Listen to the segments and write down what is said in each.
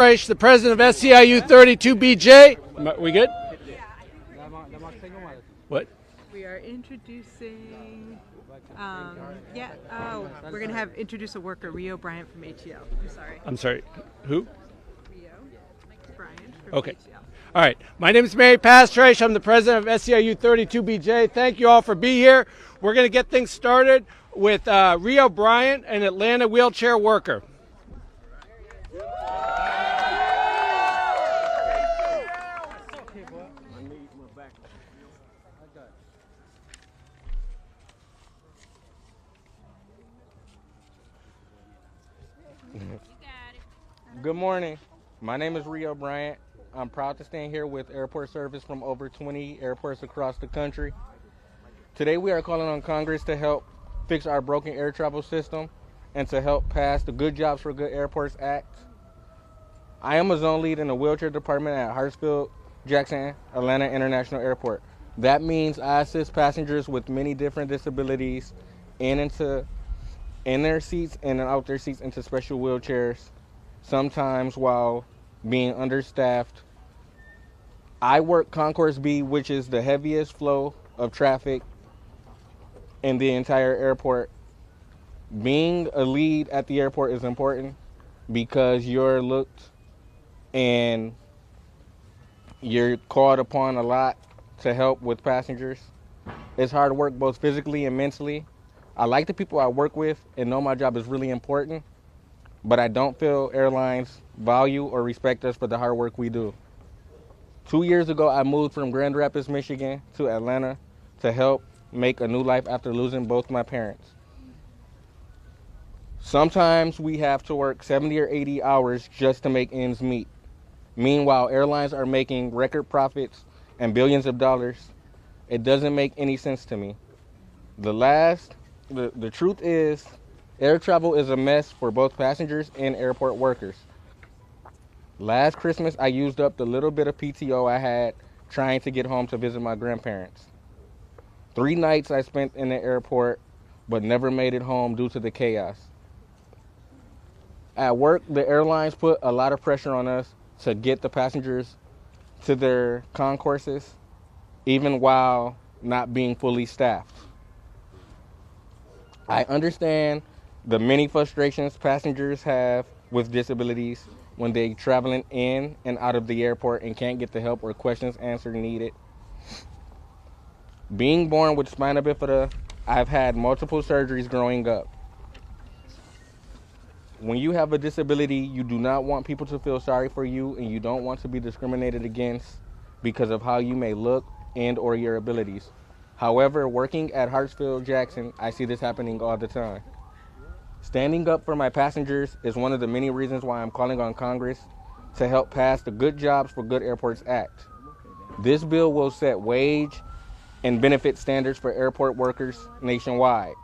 The president of SEIU 32BJ. We good? What? We are introducing, we're going to introduce a worker, Rio Bryant from ATL. I'm sorry. Who? Rio Bryant from Okay. ATL. All right. My name is Mary Pastrich. I'm the president of SEIU 32BJ. Thank you all for being here. We're going to get things started with Rio Bryant, an Atlanta wheelchair worker. Good morning. My name is Rio Bryant. I'm proud to stand here with airport service from over 20 airports across the country. Today we are calling on Congress to help fix our broken air travel system and to help pass the Good Jobs for Good Airports Act. I am a zone lead in the wheelchair department at Hartsfield-Jackson Atlanta International Airport. That means I assist passengers with many different disabilities in their seats and out their seats into special wheelchairs, sometimes while being understaffed. I work Concourse B, which is the heaviest flow of traffic in the entire airport. Being a lead at the airport is important because you're looked and you're called upon a lot to help with passengers. It's hard work both physically and mentally. I like the people I work with and know my job is really important, but I don't feel airlines value or respect us for the hard work we do. 2 years ago, I moved from Grand Rapids, Michigan to Atlanta to help make a new life after losing both my parents. Sometimes we have to work 70 or 80 hours just to make ends meet. Meanwhile, airlines are making record profits and billions of dollars. It doesn't make any sense to me. The truth is, air travel is a mess for both passengers and airport workers. Last Christmas, I used up the little bit of PTO I had trying to get home to visit my grandparents. 3 nights I spent in the airport, but never made it home due to the chaos. At work, the airlines put a lot of pressure on us to get the passengers to their concourses, even while not being fully staffed. I understand the many frustrations passengers have with disabilities when they're traveling in and out of the airport and can't get the help or questions answered needed. Being born with spina bifida, I've had multiple surgeries growing up. When you have a disability, you do not want people to feel sorry for you, and you don't want to be discriminated against because of how you may look and or your abilities. However, working at Hartsfield-Jackson, I see this happening all the time. Standing up for my passengers is one of the many reasons why I'm calling on Congress to help pass the Good Jobs for Good Airports Act. This bill will set wage and benefit standards for airport workers nationwide.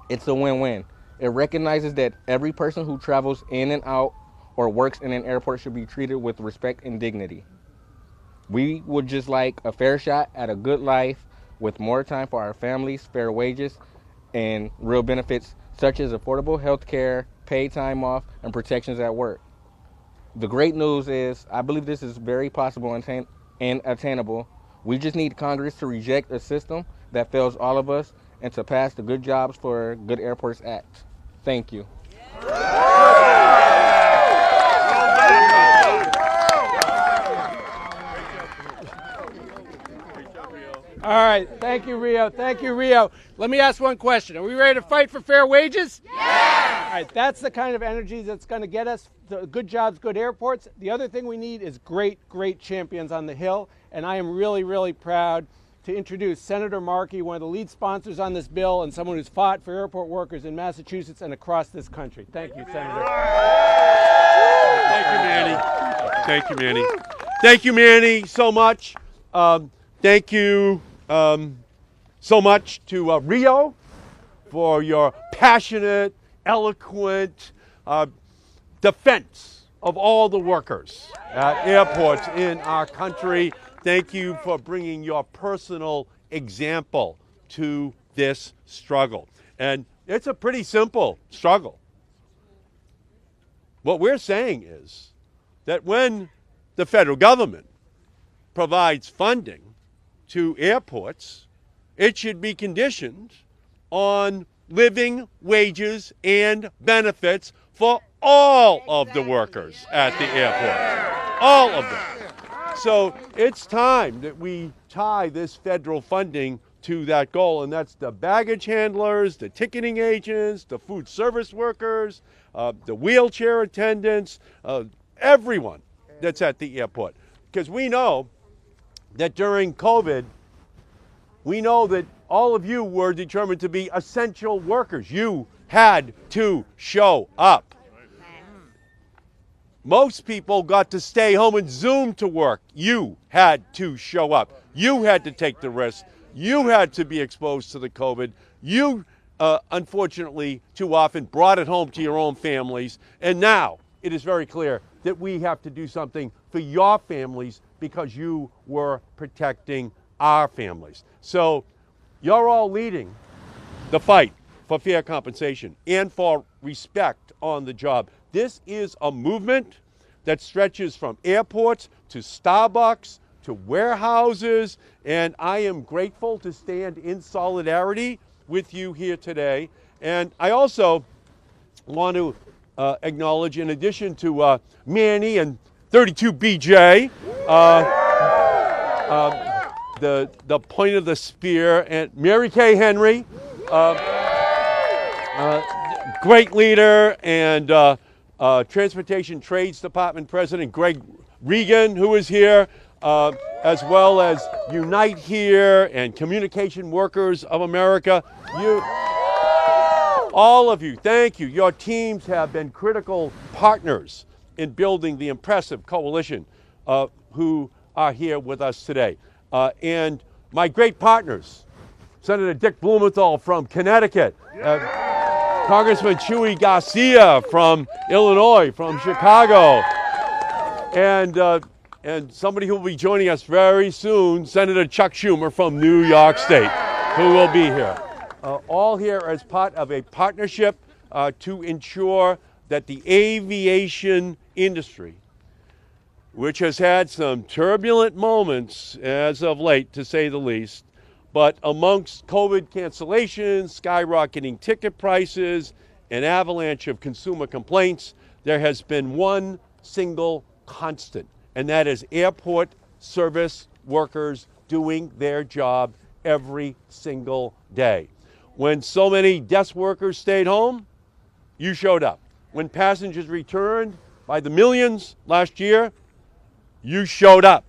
It's a win-win. It recognizes that every person who travels in and out or works in an airport should be treated with respect and dignity. We would just like a fair shot at a good life with more time for our families, fair wages, and real benefits such as affordable health care, paid time off, and protections at work. The great news is I believe this is very possible and attainable. We just need Congress to reject a system that fails all of us and to pass the Good Jobs for Good Airports Act. Thank you. All right. Thank you, Rio. Thank you, Rio. Let me ask one question. Are we ready to fight for fair wages? Yes! All right. That's the kind of energy that's going to get us to good jobs, good airports. The other thing we need is great, great champions on the Hill. And I am really, really proud to introduce Senator Markey, one of the lead sponsors on this bill and someone who's fought for airport workers in Massachusetts and across this country. Thank you, Senator. Thank you, Manny. Thank you, Manny. Thank you, Manny, so much. Thank you so much to Rio for your passionate, eloquent defense of all the workers at airports in our country. Thank you for bringing your personal example to this struggle. And it's a pretty simple struggle. What we're saying is that when the federal government provides funding to airports, it should be conditioned on living wages and benefits for all of the workers at the airport. All of them. So it's time that we tie this federal funding to that goal, and that's the baggage handlers, the ticketing agents, the food service workers, the wheelchair attendants, everyone that's at the airport. Because we know that during COVID, we know that all of you were determined to be essential workers. You had to show up. Most people got to stay home and Zoom to work. You had to show up. You had to take the risk. You had to be exposed to the COVID. You, unfortunately, too often brought it home to your own families. And now it is very clear that we have to do something for your families because you were protecting our families. So you're all leading the fight for fair compensation and for respect on the job. This is a movement that stretches from airports to Starbucks to warehouses, and I am grateful to stand in solidarity with you here today. And I also want to acknowledge, in addition to Manny and 32BJ, the point of the spear, and Mary Kay Henry, great leader, and Transportation Trades Department President Greg Regan, who is here, as well as Unite Here and Communication Workers of America. All of you, thank you. Your teams have been critical partners in building the impressive coalition who are here with us today. And my great partners, Senator Dick Blumenthal from Connecticut, Congressman Chuy Garcia from Illinois, from Chicago, and somebody who will be joining us very soon, Senator Chuck Schumer from New York State, who will be here. All here as part of a partnership to ensure that the aviation industry, which has had some turbulent moments as of late, to say the least, but amongst COVID cancellations, skyrocketing ticket prices, an avalanche of consumer complaints, there has been one single constant, and that is airport service workers doing their job every single day. When so many desk workers stayed home, you showed up. When passengers returned by the millions last year, you showed up.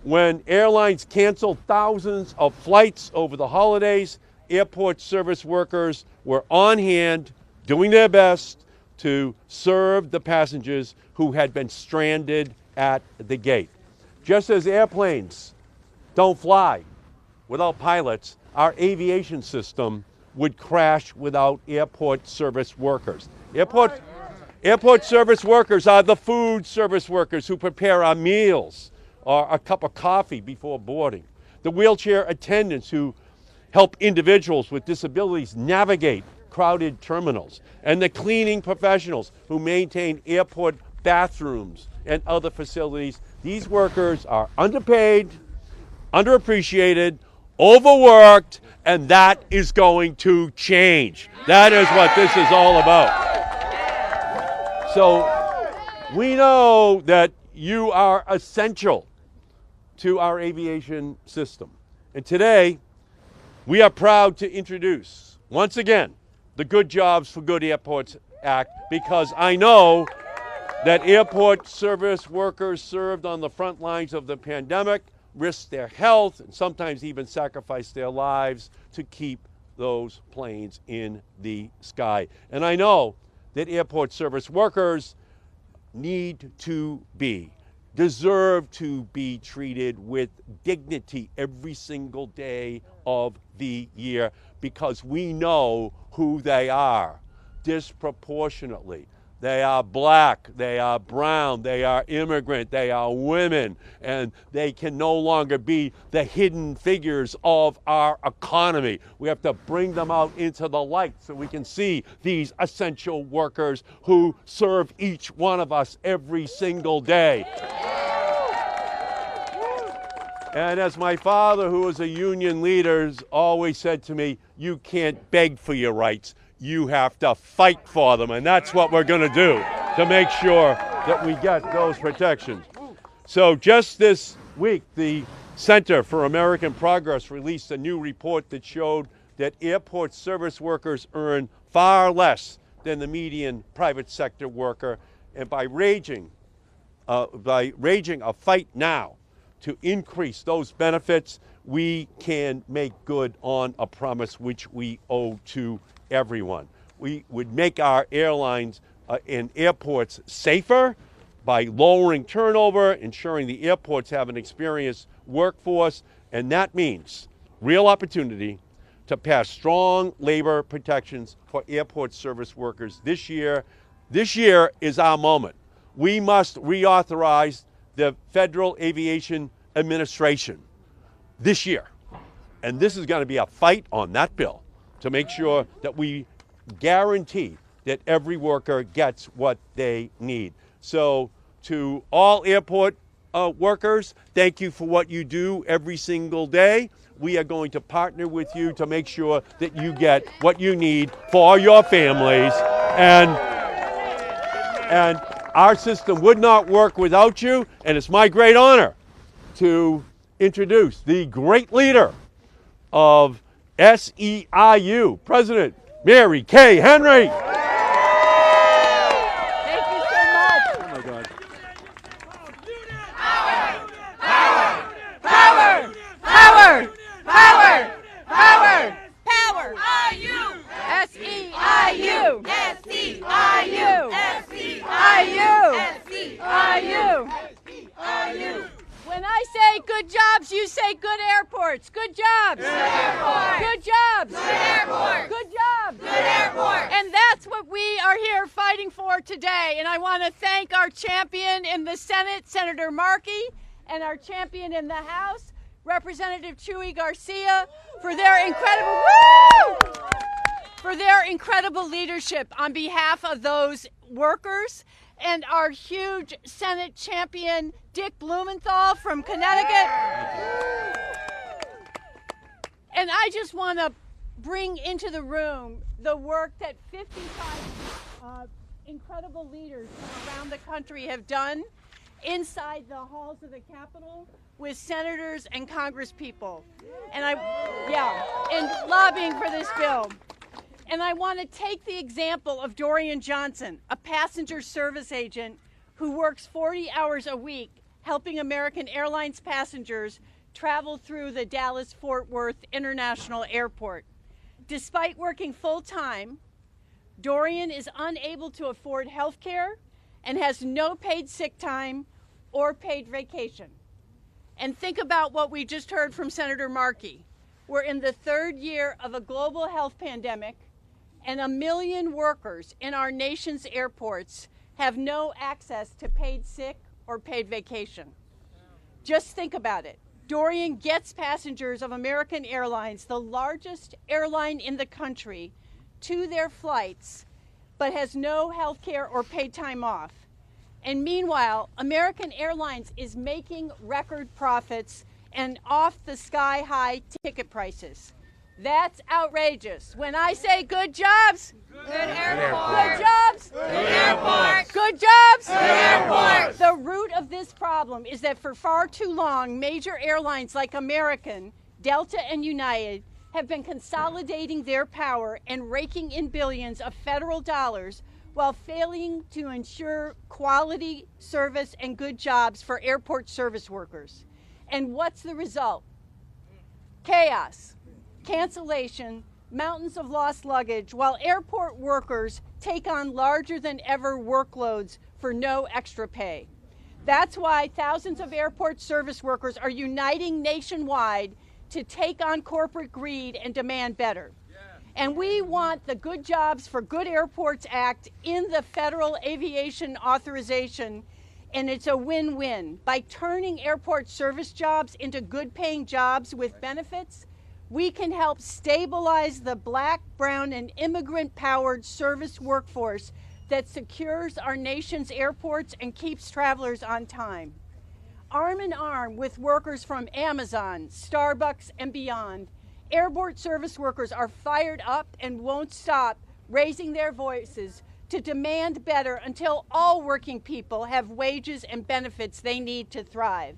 When airlines canceled thousands of flights over the holidays, airport service workers were on hand doing their best to serve the passengers who had been stranded at the gate. Just as airplanes don't fly without pilots, our aviation system would crash without airport service workers. Airport service workers are the food service workers who prepare our meals or a cup of coffee before boarding. The wheelchair attendants who help individuals with disabilities navigate crowded terminals. And the cleaning professionals who maintain airport bathrooms and other facilities. These workers are underpaid, underappreciated, overworked, and that is going to change. That is what this is all about. So we know that you are essential to our aviation system. And today, we are proud to introduce, once again, the Good Jobs for Good Airports Act, because I know that airport service workers served on the front lines of the pandemic risked their health and sometimes even sacrificed their lives to keep those planes in the sky. And I know that airport service workers deserve to be treated with dignity every single day of the year, because we know who they are disproportionately. They are black, they are brown, they are immigrant, they are women, and they can no longer be the hidden figures of our economy. We have to bring them out into the light so we can see these essential workers who serve each one of us every single day. And as my father, who was a union leader, always said to me, you can't beg for your rights. You have to fight for them, and that's what we're going to do to make sure that we get those protections. So just this week, the Center for American Progress released a new report that showed that airport service workers earn far less than the median private sector worker, and by raging a fight now to increase those benefits, we can make good on a promise which we owe to everyone. We would make our airlines and airports safer by lowering turnover, ensuring the airports have an experienced workforce, and that means real opportunity to pass strong labor protections for airport service workers this year. This year is our moment. We must reauthorize the Federal Aviation Administration this year. And this is going to be a fight on that bill to make sure that we guarantee that every worker gets what they need. So to all airport workers, thank you for what you do every single day. We are going to partner with you to make sure that you get what you need for your families. And our system would not work without you, and it's my great honor to introduce the great leader of SEIU, President Mary Kay Henry. Thank you so much. Oh my God. Power! Power! Power! Power! Power! SEIU! SEIU! SEIU! When I say good jobs, you say good airports. Good jobs. Good airport. Good jobs. Good airport. Good jobs. Good airport. And that's what we are here fighting for today. And I want to thank our champion in the Senate, Senator Markey, and our champion in the House, Representative Chuy Garcia, for their incredible leadership on behalf of those workers, and our huge Senate champion, Dick Blumenthal from Connecticut. And I just want to bring into the room the work that 55 incredible leaders from around the country have done inside the halls of the Capitol with senators and congresspeople. And and lobbying for this bill. And I want to take the example of Dorian Johnson, a passenger service agent who works 40 hours a week helping American Airlines passengers travel through the Dallas-Fort Worth International Airport. Despite working full-time, Dorian is unable to afford health care and has no paid sick time or paid vacation. And think about what we just heard from Senator Markey. We're in the third year of a global health pandemic, and 1 million workers in our nation's airports have no access to paid sick or paid vacation. Just think about it. Dorian gets passengers of American Airlines, the largest airline in the country, to their flights, but has no health care or paid time off. And meanwhile, American Airlines is making record profits and off the sky high ticket prices. That's outrageous. When I say good jobs, good airport. Good jobs, good airport. Good jobs, good airport. The root of this problem is that for far too long, major airlines like American, Delta, and United have been consolidating their power and raking in billions of federal dollars while failing to ensure quality service and good jobs for airport service workers. And what's the result? Chaos, cancellation, mountains of lost luggage, while airport workers take on larger than ever workloads for no extra pay. That's why thousands of airport service workers are uniting nationwide to take on corporate greed and demand better. And we want the Good Jobs for Good Airports Act in the Federal Aviation Authorization, and it's a win-win. By turning airport service jobs into good-paying jobs with benefits, we can help stabilize the Black, brown, and immigrant-powered service workforce that secures our nation's airports and keeps travelers on time. Arm in arm with workers from Amazon, Starbucks, and beyond, airport service workers are fired up and won't stop raising their voices to demand better until all working people have wages and benefits they need to thrive.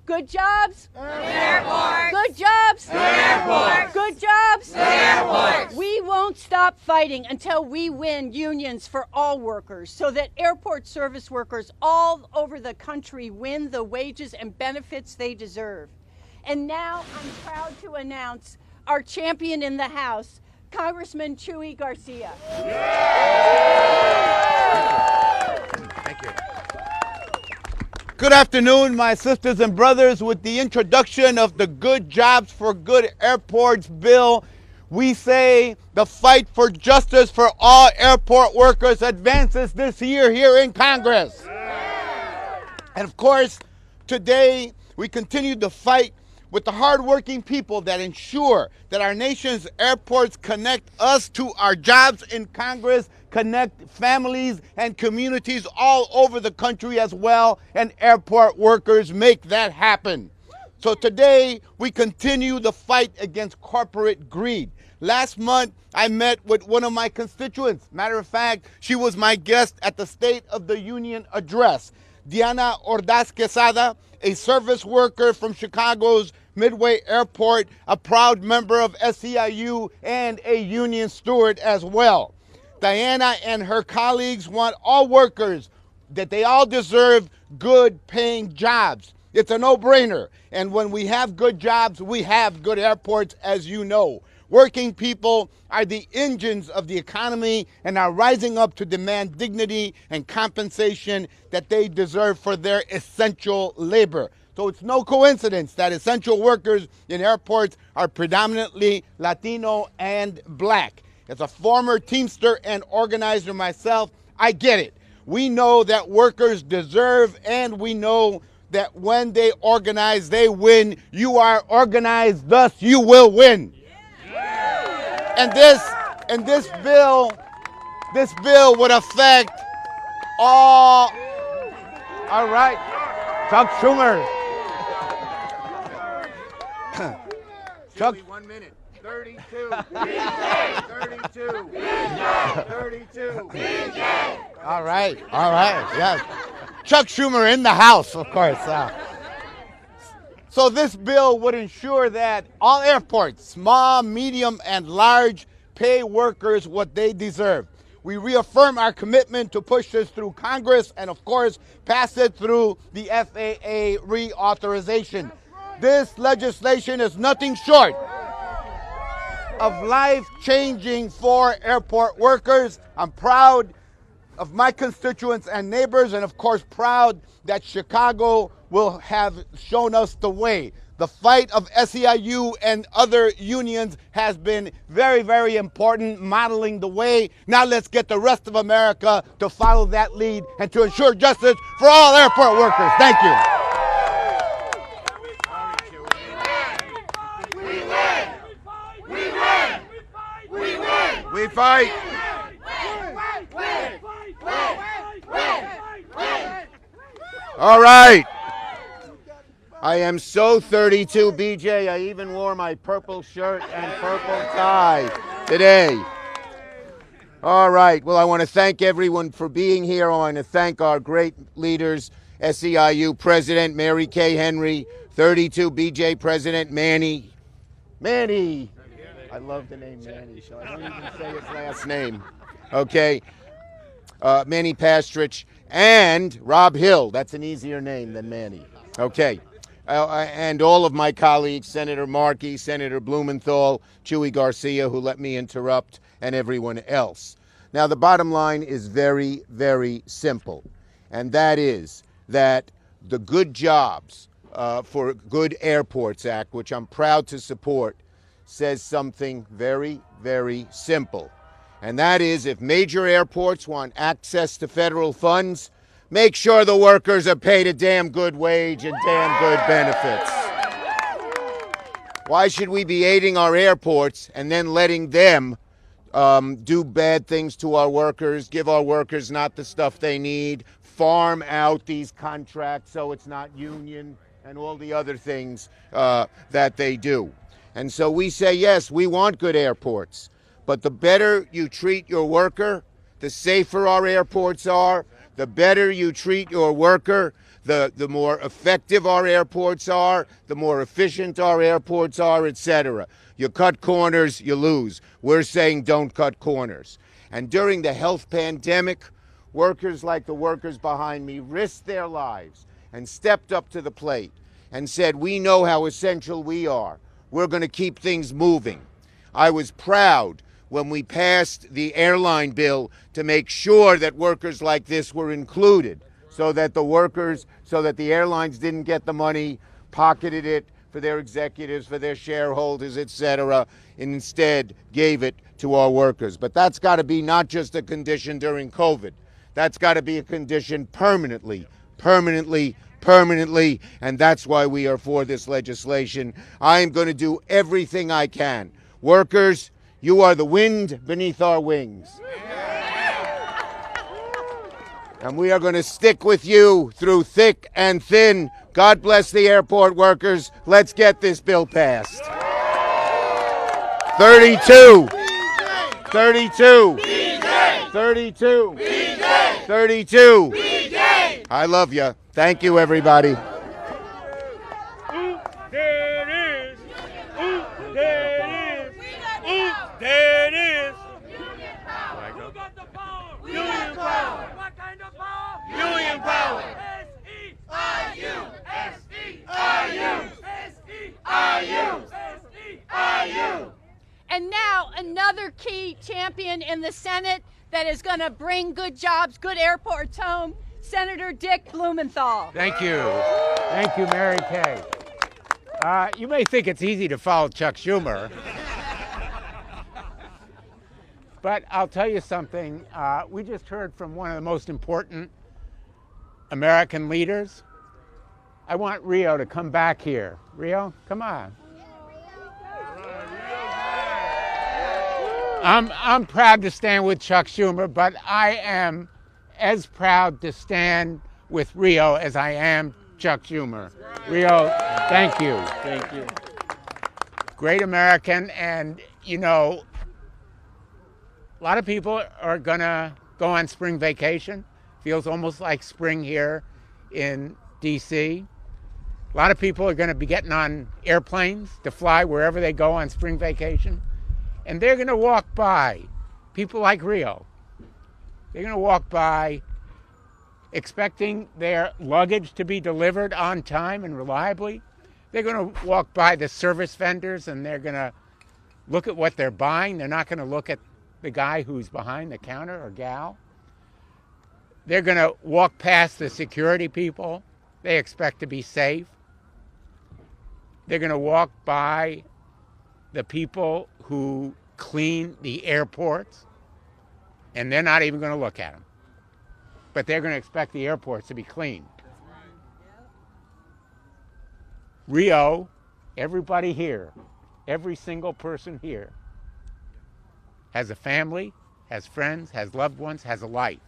Good jobs? Airports. Good jobs? Airports. Good jobs? Airports. We won't stop fighting until we win unions for all workers so that airport service workers all over the country win the wages and benefits they deserve. And now I'm proud to announce our champion in the House, Congressman Chuy Garcia. Thank you. Good afternoon, my sisters and brothers. With the introduction of the Good Jobs for Good Airports bill, we say the fight for justice for all airport workers advances this year here in Congress. And of course, today we continue to fight with the hardworking people that ensure that our nation's airports connect us to our jobs in Congress, connect families and communities all over the country as well, and airport workers make that happen. So today, we continue the fight against corporate greed. Last month, I met with one of my constituents. Matter of fact, she was my guest at the State of the Union address. Diana Ordaz Quesada, a service worker from Chicago's Midway Airport, a proud member of SEIU and a union steward as well. Diana and her colleagues want all workers, that they all deserve good paying jobs. It's a no-brainer. And when we have good jobs, we have good airports, as you know. Working people are the engines of the economy and are rising up to demand dignity and compensation that they deserve for their essential labor. So it's no coincidence that essential workers in airports are predominantly Latino and Black. As a former Teamster and organizer myself, I get it. We know that workers deserve, and we know that when they organize, they win. You are organized, thus you will win. And this bill would affect all right, Chuck Schumer. Chuck, 1 minute. 32. 32. 32. all right, yes. Chuck Schumer in the House, of course. So this bill would ensure that all airports, small, medium, and large, pay workers what they deserve. We reaffirm our commitment to push this through Congress and, of course, pass it through the FAA reauthorization. This legislation is nothing short of life-changing for airport workers. I'm proud of my constituents and neighbors, and of course proud that Chicago will have shown us the way. The fight of SEIU and other unions has been very, very important, modeling the way. Now let's get the rest of America to follow that lead and to ensure justice for all airport workers. Thank you. We fight. All right. I am so 32, BJ. I even wore my purple shirt and purple tie today. All right. Well, I want to thank everyone for being here. I want to thank our great leaders, SEIU President Mary Kay Henry, 32 BJ President Manny. Manny. I love the name Manny, so I don't even say his last name. Okay. Manny Pastrich and Rob Hill. That's an easier name than Manny. Okay. And all of my colleagues, Senator Markey, Senator Blumenthal, Chuy Garcia, who let me interrupt, and everyone else. Now, the bottom line is very, very simple, and that is that the Good Jobs for Good Airports Act, which I'm proud to support, says something very, very simple. And that is, if major airports want access to federal funds, make sure the workers are paid a damn good wage and damn good benefits. Why should we be aiding our airports and then letting them do bad things to our workers, give our workers not the stuff they need, farm out these contracts so it's not union, and all the other things that they do? And so we say, yes, we want good airports, but the better you treat your worker, the safer our airports are. The better you treat your worker, the more effective our airports are, the more efficient our airports are, etc. You cut corners, you lose. We're saying don't cut corners. And during the health pandemic, workers like the workers behind me risked their lives and stepped up to the plate and said, we know how essential we are. We're going to keep things moving. I was proud when we passed the airline bill to make sure that workers like this were included, so that the airlines didn't get the money, pocketed it for their executives, for their shareholders, etc., and instead gave it to our workers. But that's got to be not just a condition during COVID. That's got to be a condition permanently, and that's why we are for this legislation. I am going to do everything I can. Workers, you are the wind beneath our wings. And we are going to stick with you through thick and thin. God bless the airport workers. Let's get this bill passed. 32. 32. 32. 32. I love you. Thank you, everybody. There it is. Who got the power? We got power. What kind of power? Union power. S-E-I-U. S-E-I-U. S-E-I-U. S-E-I-U. And now another key champion in the Senate that is going to bring good jobs, good airports home, Senator Dick Blumenthal. Thank you. Thank you, Mary Kay. You may think it's easy to follow Chuck Schumer, but I'll tell you something. We just heard from one of the most important American leaders. I want Rio to come back here. Rio, come on. I'm proud to stand with Chuck Schumer, but I am as proud to stand with Rio as I am Chuck Schumer. Rio, thank you. Thank you. Great American, and you know, a lot of people are gonna go on spring vacation. Feels almost like spring here in DC. A lot of people are gonna be getting on airplanes to fly wherever they go on spring vacation. And they're gonna walk by people like Rio. They're gonna walk by expecting their luggage to be delivered on time and reliably. They're gonna walk by the service vendors and they're gonna look at what they're buying. They're not gonna look at the guy who's behind the counter or gal. They're gonna walk past the security people. They expect to be safe. They're gonna walk by the people who clean the airports, and they're not even gonna look at them. But they're gonna expect the airports to be clean. Rio, everybody here, every single person here has a family, has friends, has loved ones, has a life.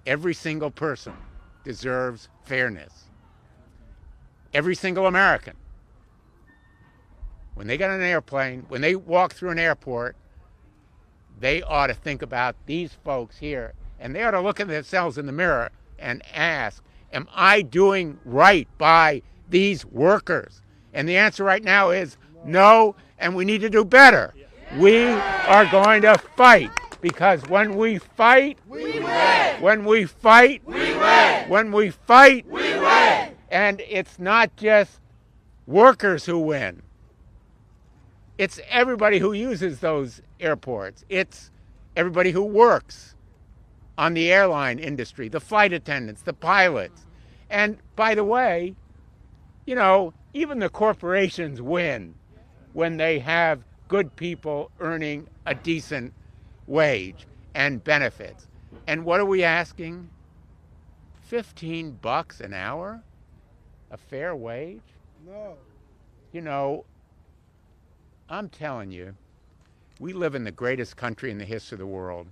Every single person deserves fairness. Every single American. When they get on an airplane, when they walk through an airport, they ought to think about these folks here, and they ought to look at themselves in the mirror and ask, am I doing right by these workers? And the answer right now is no, and we need to do better. We are going to fight, because when we fight, We win. when we fight, We win. when we fight, We win. and it's not just workers who win. It's everybody who uses those airports. It's everybody who works on the airline industry, the flight attendants, the pilots. And by the way, you know, even the corporations win when they have good people earning a decent wage and benefits. And what are we asking? $15 an hour? A fair wage? No. You know, I'm telling you, we live in the greatest country in the history of the world,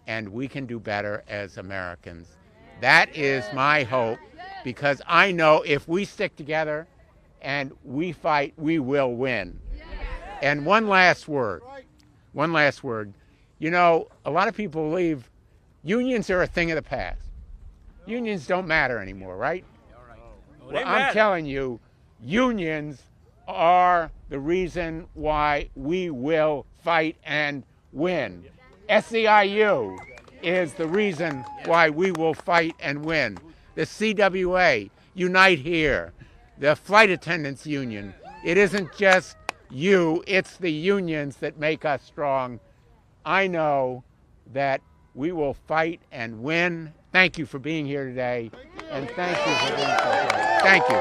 and we can do better as Americans. That is my hope, because I know if we stick together and we fight, we will win. And one last word. You know, a lot of people believe unions are a thing of the past. Unions don't matter anymore, right? Well, I'm telling you, unions are the reason why we will fight and win. SEIU is the reason why we will fight and win. The CWA, Unite Here, the flight attendants union. It isn't just you, it's the unions that make us strong. I know that we will fight and win. Thank you for being here today, and thank you for being so great. Thank you.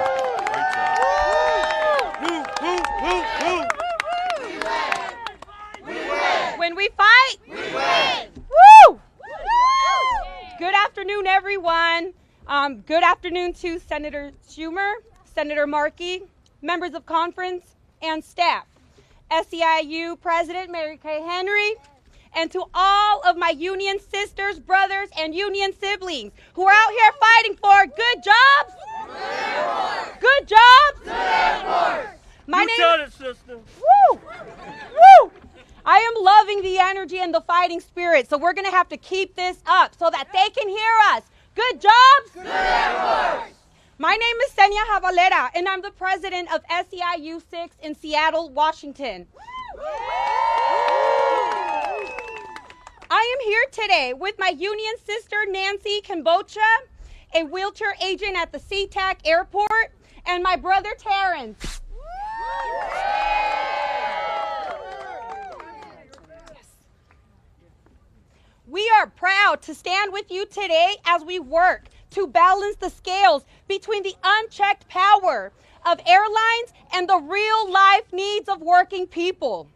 When we fight, we win. Woo! Good afternoon, everyone. Good afternoon to Senator Schumer, Senator Markey, members of conference, and staff. SEIU President Mary Kay Henry, and to all of my union sisters, brothers, and union siblings who are out here fighting for good jobs. Good jobs. My name is sister. Woo! Woo! I am loving the energy and the fighting spirit, so we're going to have to keep this up so that they can hear us. Good jobs. My name is Senia Javalera, and I'm the president of SEIU 6 in Seattle, Washington. I am here today with my union sister, Nancy Kambocha, a wheelchair agent at the SeaTac Airport, and my brother, Terrence. We are proud to stand with you today as we work to balance the scales between the unchecked power of airlines and the real-life needs of working people.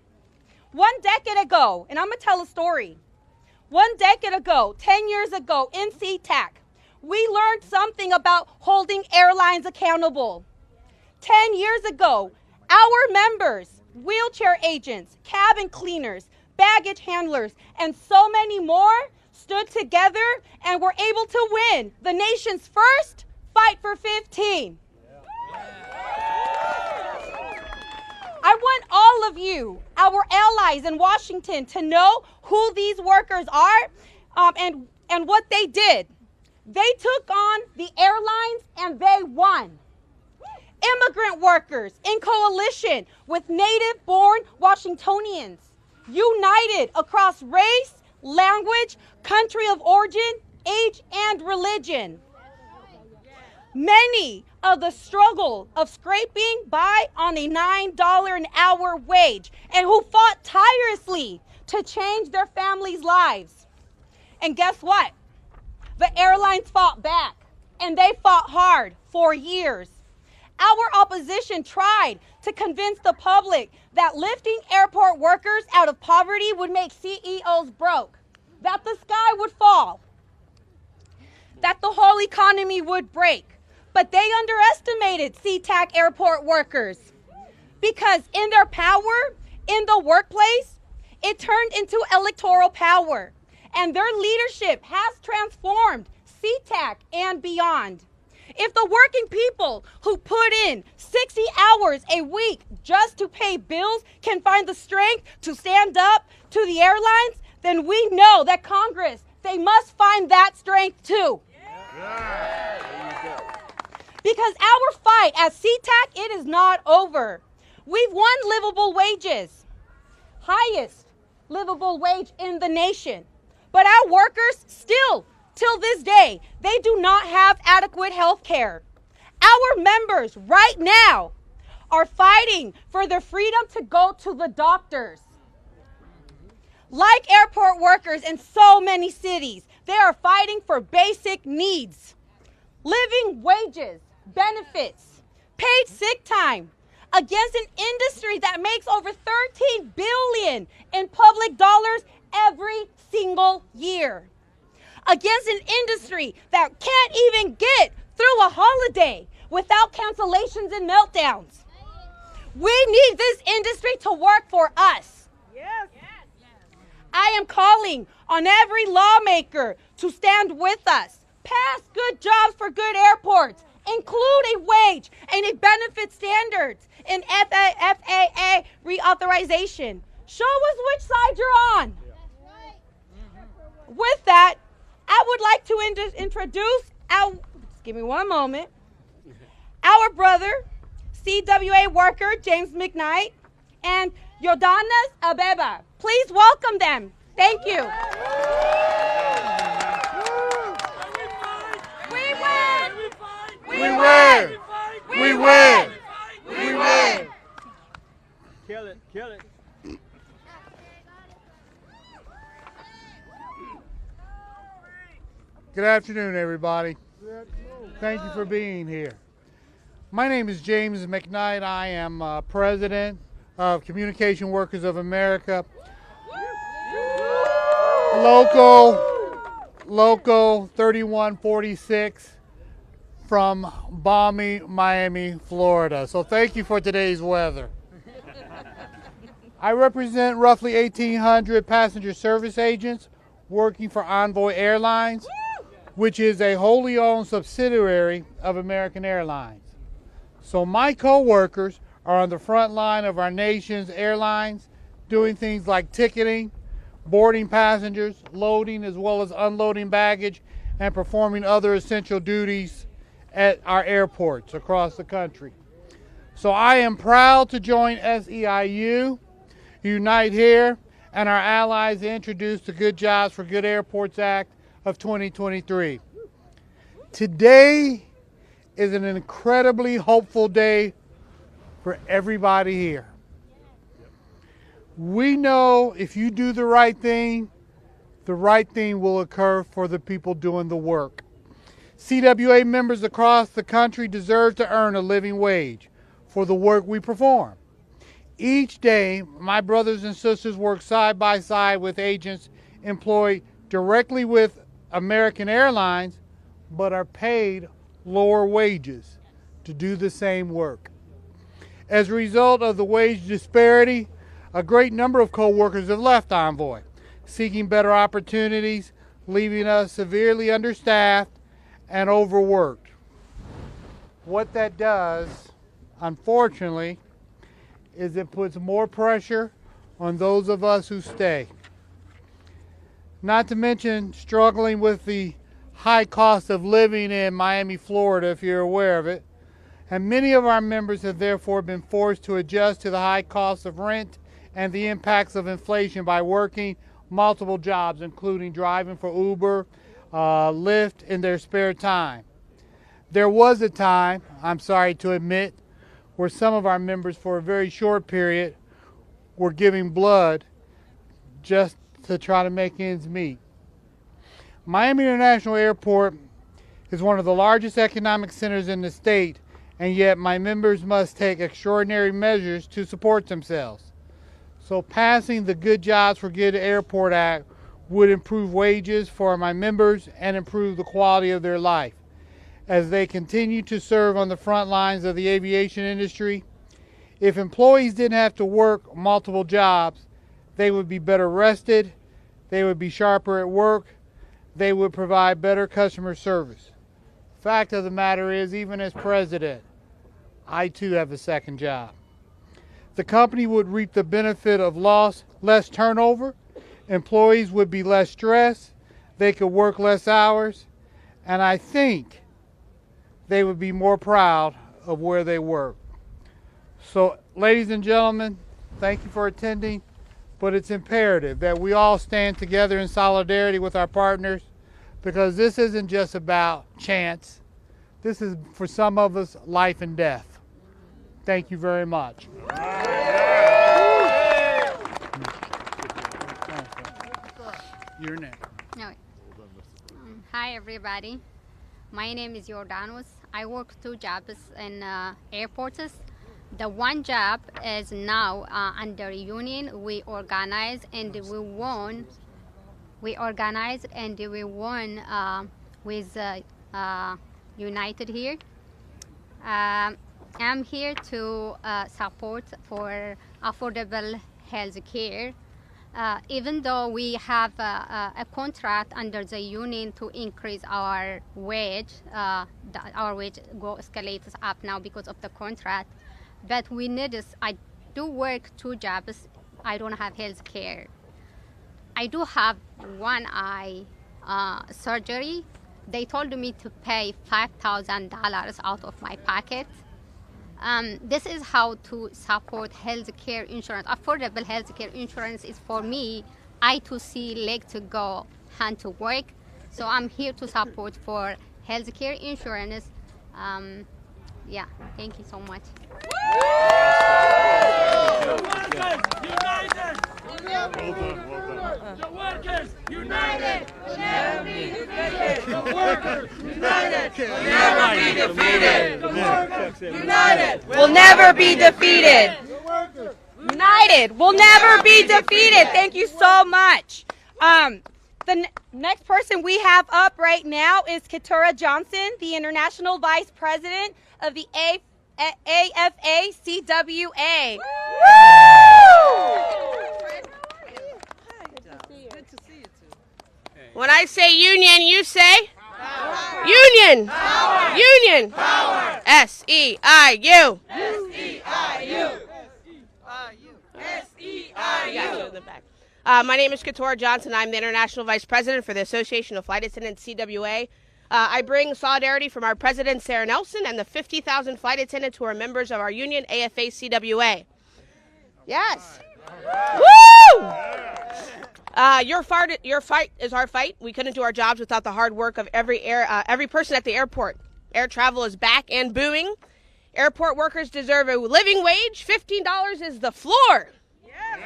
1 decade ago, and I'm going to tell a story. 1 decade ago, 10 years ago, in SeaTac, we learned something about holding airlines accountable. 10 years ago, our members, wheelchair agents, cabin cleaners, baggage handlers, and so many more stood together and were able to win the nation's first Fight for 15. I want all of you, our allies in Washington, to know who these workers are and what they did. They took on the airlines and they won. Immigrant workers in coalition with native-born Washingtonians, united across race, language, country of origin, age, and religion. Many of the struggle of scraping by on a $9 an hour wage and who fought tirelessly to change their families' lives. And guess what? The airlines fought back, and they fought hard for years. Our opposition tried to convince the public that lifting airport workers out of poverty would make CEOs broke, that the sky would fall, that the whole economy would break. But they underestimated SeaTac airport workers because in their power, in the workplace, it turned into electoral power. And their leadership has transformed SeaTac and beyond. If the working people who put in 60 hours a week just to pay bills can find the strength to stand up to the airlines, then we know that Congress, they must find that strength too. Because our fight at SeaTac, it is not over. We've won livable wages, highest livable wage in the nation. But our workers still, till this day, they do not have adequate health care. Our members right now are fighting for the freedom to go to the doctors. Like airport workers in so many cities, they are fighting for basic needs, living wages, benefits, paid sick time, against an industry that makes over $13 billion in public dollars every single year, against an industry that can't even get through a holiday without cancellations and meltdowns. We need this industry to work for us. Yes. I am calling on every lawmaker to stand with us. Pass good jobs for good airports. Include a wage and a benefit standards in FAA reauthorization. Show us which side you're on. With that, I would like to introduce just give me one moment, our brother, CWA worker James McKnight, and Jordanes Abeba. Please welcome them. Thank you. We win! We win! We win! We win! Kill it, kill it. Good afternoon, everybody. Thank you for being here. My name is James McKnight. I am president of Communication Workers of America. Local 3146 from balmy Miami, Florida. So thank you for today's weather. I represent roughly 1,800 passenger service agents working for Envoy Airlines, which is a wholly owned subsidiary of American Airlines. So my co-workers are on the front line of our nation's airlines, doing things like ticketing, boarding passengers, loading as well as unloading baggage, and performing other essential duties at our airports across the country. So I am proud to join SEIU, Unite Here, and our allies to introduce the Good Jobs for Good Airports Act of 2023. Today is an incredibly hopeful day for everybody here. We know if you do the right thing will occur for the people doing the work. CWA members across the country deserve to earn a living wage for the work we perform. Each day, my brothers and sisters work side by side with agents employed directly with American Airlines, but are paid lower wages to do the same work. As a result of the wage disparity, a great number of co-workers have left Envoy, seeking better opportunities, leaving us severely understaffed and overworked. What that does, unfortunately, is it puts more pressure on those of us who stay. Not to mention struggling with the high cost of living in Miami, Florida, if you're aware of it. And many of our members have therefore been forced to adjust to the high cost of rent and the impacts of inflation by working multiple jobs, including driving for Uber, Lyft in their spare time. There was a time, I'm sorry to admit, where some of our members for a very short period were giving blood just to try to make ends meet. Miami International Airport is one of the largest economic centers in the state, and yet my members must take extraordinary measures to support themselves. So passing the Good Jobs for Good Airport Act would improve wages for my members and improve the quality of their life. As they continue to serve on the front lines of the aviation industry, if employees didn't have to work multiple jobs, they would be better rested, they would be sharper at work, they would provide better customer service. Fact of the matter is, even as president, I too have a second job. The company would reap the benefit of less turnover, employees would be less stressed, they could work less hours, and I think they would be more proud of where they work. So, ladies and gentlemen, thank you for attending, but it's imperative that we all stand together in solidarity with our partners, because this isn't just about chance. This is, for some of us, life and death. Thank you very much. Your name. No. Hi, everybody. My name is Jordanes. I work 2 jobs in airports. the one job is now under union. We organize and we won. We organized and we won with United here. I'm here to support for affordable health care. Even though we have a contract under the union to increase our wage, our wage escalates up now because of the contract. But we need this. I do work 2 jobs. I don't have health care. I do have one eye surgery. They told me to pay $5,000 out of my pocket. This is how to support health care insurance. Affordable health care insurance is for me, eye to see, leg to go, hand to work. So I'm here to support for health care insurance. Yeah, thank you so much. The workers united will never be defeated. The workers united will never be defeated. The workers united Will never be defeated. United will never be defeated. Thank you so much. The next person we have up right now is Keturah Johnson, the International Vice President of the AFA-CWA. When I say union, you say? Power. Union. Power. Union. Power. S-E-I-U. S-E-I-U. S-E-I-U. My name is Keturah Johnson. I'm the International Vice President for the Association of Flight Attendants, CWA. I bring solidarity from our President, Sarah Nelson, and the 50,000 flight attendants who are members of our union, AFA-CWA. Yes. Woo! Your fight is our fight. We couldn't do our jobs without the hard work of every person at the airport. Air travel is back and booming. Airport workers deserve a living wage. $15 is the floor. Yes.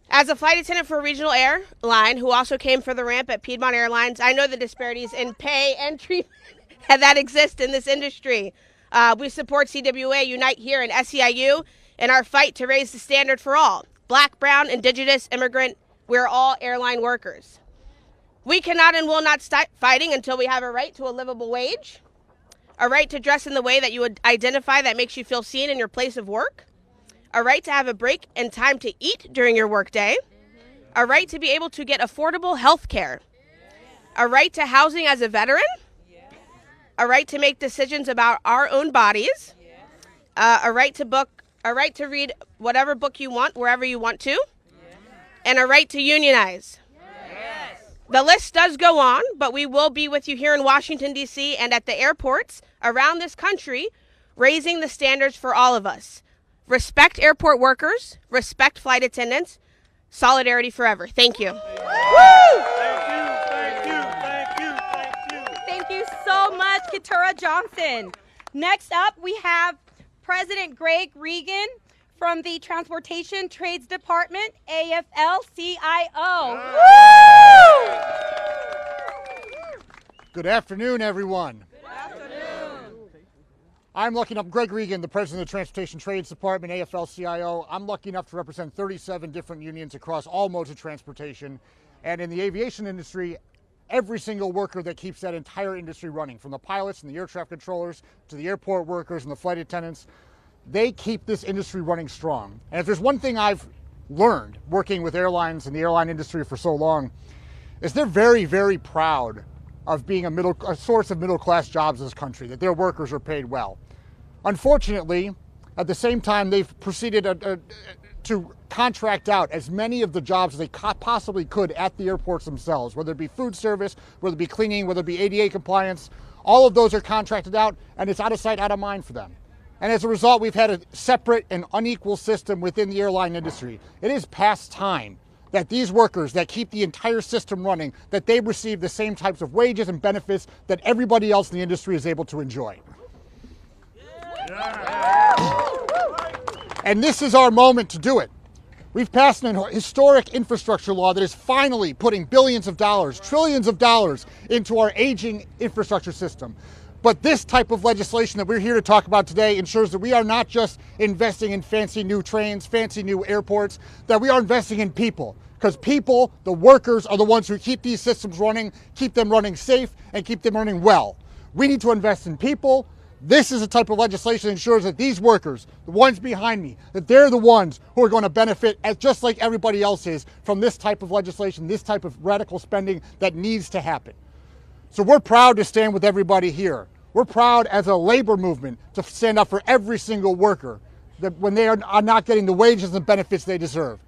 As a flight attendant for a regional airline who also came for the ramp at Piedmont Airlines, I know the disparities in pay and treatment that exist in this industry. We support CWA Unite here in SEIU in our fight to raise the standard for all. Black, brown, indigenous, immigrant, we're all airline workers. We cannot and will not stop fighting until we have a right to a livable wage, a right to dress in the way that you would identify that makes you feel seen in your place of work, a right to have a break and time to eat during your workday, a right to be able to get affordable health care, a right to housing as a veteran, a right to make decisions about our own bodies, a right to read whatever book you want, wherever you want to, and a right to unionize. The list does go on, but we will be with you here in Washington, D.C. and at the airports around this country, raising the standards for all of us. Respect airport workers, respect flight attendants, solidarity forever. Thank you. Thank you so much, Keturah Johnson. Next up, we have President Greg Regan from the Transportation Trades Department, AFL-CIO. Good afternoon, everyone. I'm lucky enough, Greg Regan, the president of the Transportation Trades Department, AFL-CIO. I'm lucky enough to represent 37 different unions across all modes of transportation. And in the aviation industry, every single worker that keeps that entire industry running, from the pilots and the air traffic controllers to the airport workers and the flight attendants, they keep this industry running strong. And if there's one thing I've learned working with airlines and the airline industry for so long, is they're very, very proud of being a source of middle-class jobs in this country, that their workers are paid well. Unfortunately, at the same time, they've proceeded to contract out as many of the jobs as they possibly could at the airports themselves, whether it be food service, whether it be cleaning, whether it be ADA compliance. All of those are contracted out, and it's out of sight, out of mind for them. And as a result, we've had a separate and unequal system within the airline industry. It is past time that these workers that keep the entire system running, that they receive the same types of wages and benefits that everybody else in the industry is able to enjoy. And this is our moment to do it. We've passed an historic infrastructure law that is finally putting billions of dollars, trillions of dollars into our aging infrastructure system. But this type of legislation that we're here to talk about today ensures that we are not just investing in fancy new trains, fancy new airports, that we are investing in people. Because people, the workers, are the ones who keep these systems running, keep them running safe, and keep them running well. We need to invest in people. This is a type of legislation that ensures that these workers, the ones behind me, that they're the ones who are going to benefit, just like everybody else is, from this type of legislation, this type of radical spending that needs to happen. So we're proud to stand with everybody here. We're proud as a labor movement to stand up for every single worker that when they are not getting the wages and benefits they deserve.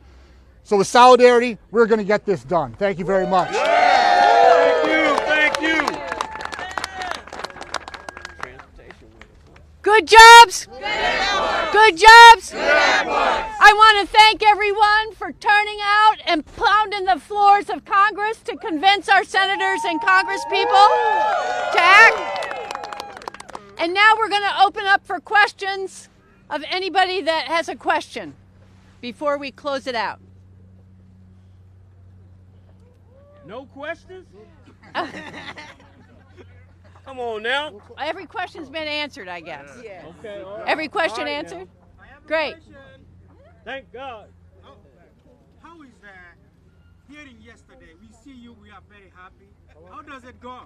So with solidarity, we're going to get this done. Thank you very much. Thank you. Thank you. Good jobs? Good jobs? I want to thank everyone for turning out and pounding the floors of Congress to convince our senators and congresspeople to act. And now we're going to open up for questions of anybody that has a question before we close it out. No questions? Come on now. Every question's been answered, I guess. Yeah. Okay. All right. Every question All right, answered? now. Great. Thank God. How is that? Hearing yesterday, we see you, we are very happy. How does it go?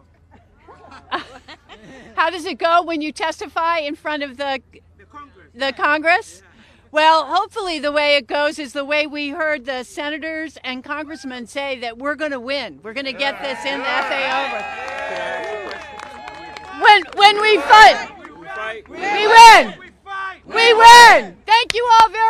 How does it go when you testify in front of the Congress? Well, hopefully the way it goes is the way we heard the senators and congressmen say that we're going to win. We're going to get this in the FAA over. When we fight, we win. We win. Thank you all very much.